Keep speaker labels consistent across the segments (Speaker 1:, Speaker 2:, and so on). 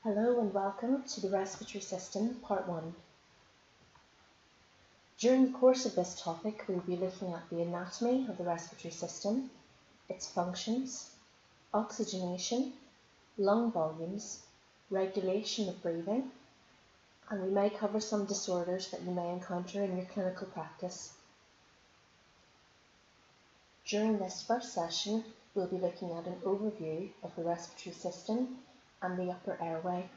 Speaker 1: Hello and welcome to the Respiratory System, Part 1. During the course of this topic, we will be looking at the anatomy of the respiratory system, its functions, oxygenation, lung volumes, regulation of breathing, and we may cover some disorders that you may encounter in your clinical practice. During this first session, we'll be looking at an overview of the respiratory system and the upper airway.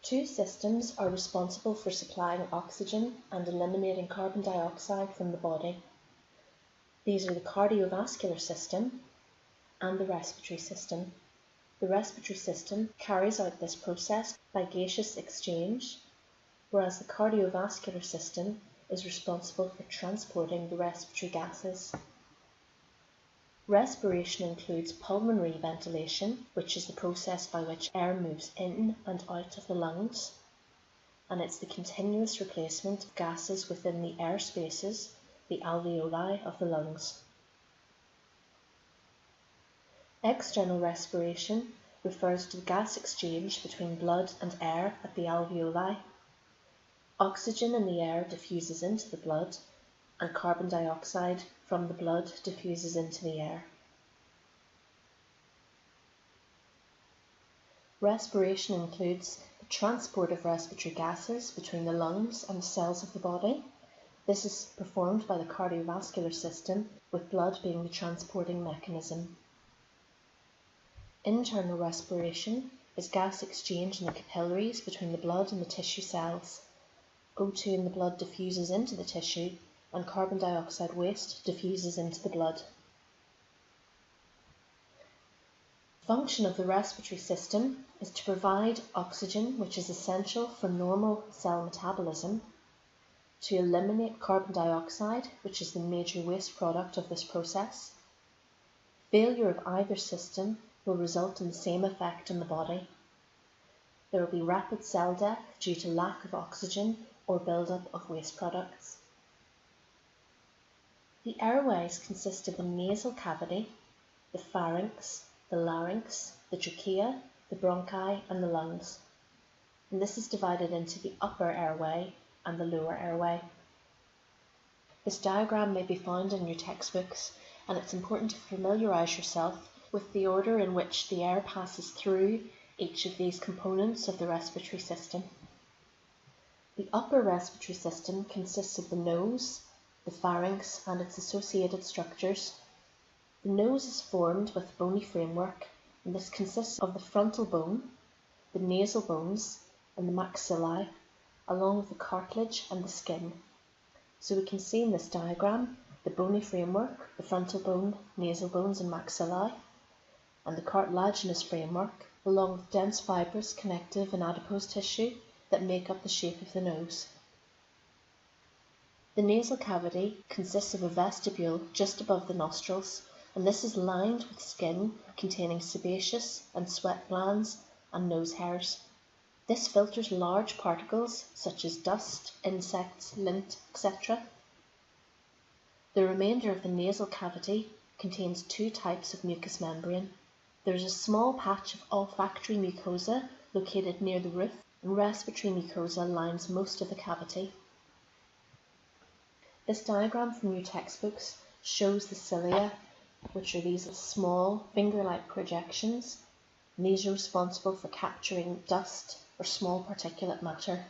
Speaker 1: Two systems are responsible for supplying oxygen and eliminating carbon dioxide from the body. These are the cardiovascular system and the respiratory system. The respiratory system carries out this process by gaseous exchange, whereas the cardiovascular system is responsible for transporting the respiratory gases. Respiration includes pulmonary ventilation, which is the process by which air moves in and out of the lungs, and it's the continuous replacement of gases within the air spaces, the alveoli of the lungs. External respiration refers to the gas exchange between blood and air at the alveoli. Oxygen in the air diffuses into the blood, and carbon dioxide from the blood diffuses into the air. Respiration includes the transport of respiratory gases between the lungs and the cells of the body. This is performed by the cardiovascular system, with blood being the transporting mechanism. Internal respiration is gas exchange in the capillaries between the blood and the tissue cells. O2 in the blood diffuses into the tissue, and carbon dioxide waste diffuses into the blood. The function of the respiratory system is to provide oxygen, which is essential for normal cell metabolism, to eliminate carbon dioxide, which is the major waste product of this process. Failure of either system will result in the same effect in the body. There will be rapid cell death due to lack of oxygen or buildup of waste products. The airways consist of the nasal cavity, the pharynx, the larynx, the trachea, the bronchi and the lungs. And this is divided into the upper airway and the lower airway. This diagram may be found in your textbooks, and it's important to familiarise yourself with the order in which the air passes through each of these components of the respiratory system. The upper respiratory system consists of the nose, the pharynx and its associated structures. The nose is formed with a bony framework, and this consists of the frontal bone, the nasal bones and the maxillae, along with the cartilage and the skin. So we can see in this diagram the bony framework, the frontal bone, nasal bones and maxillae, and the cartilaginous framework, along with dense fibrous, connective and adipose tissue that make up the shape of the nose. The nasal cavity consists of a vestibule just above the nostrils, and this is lined with skin containing sebaceous and sweat glands and nose hairs. This filters large particles such as dust, insects, lint, etc. The remainder of the nasal cavity contains two types of mucous membrane. There is a small patch of olfactory mucosa located near the roof, and respiratory mucosa lines most of the cavity. This diagram from your textbooks shows the cilia, which are these small finger-like projections, and these are responsible for capturing dust or small particulate matter.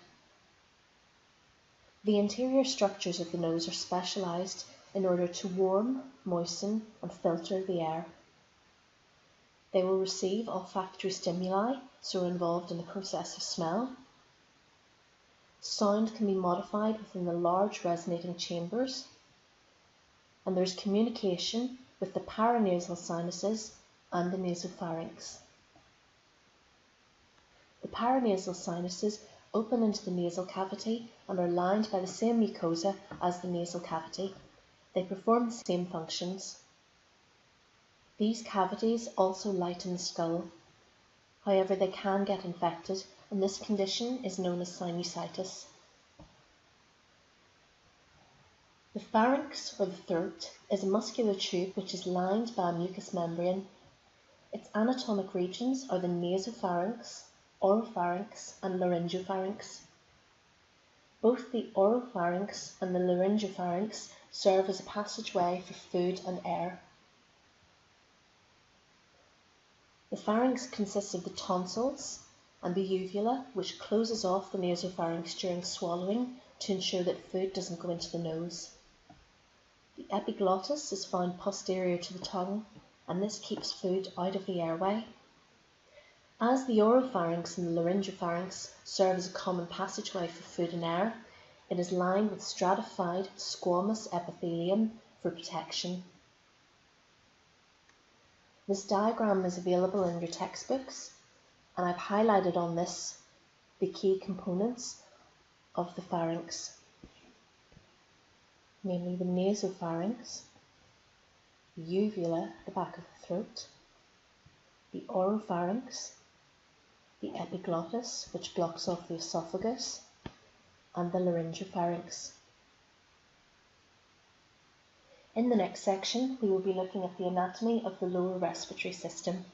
Speaker 1: The interior structures of the nose are specialised in order to warm, moisten and filter the air. They will receive olfactory stimuli, so are involved in the process of smell. Sound can be modified within the large resonating chambers, and there is communication with the paranasal sinuses and the nasopharynx. The paranasal sinuses open into the nasal cavity and are lined by the same mucosa as the nasal cavity. They perform the same functions. These cavities also lighten the skull. However, they can get infected, and this condition is known as sinusitis. The pharynx, or the throat, is a muscular tube which is lined by a mucous membrane. Its anatomic regions are the nasopharynx, oropharynx and laryngopharynx. Both the oropharynx and the laryngopharynx serve as a passageway for food and air. The pharynx consists of the tonsils and the uvula, which closes off the nasopharynx during swallowing to ensure that food doesn't go into the nose. The epiglottis is found posterior to the tongue, and this keeps food out of the airway. As the oropharynx and the laryngopharynx serve as a common passageway for food and air, it is lined with stratified squamous epithelium for protection. This diagram is available in your textbooks, and I've highlighted on this the key components of the pharynx, namely the nasopharynx, the uvula at the back of the throat, the oropharynx, the epiglottis, which blocks off the esophagus, and the laryngopharynx. In the next section, we will be looking at the anatomy of the lower respiratory system.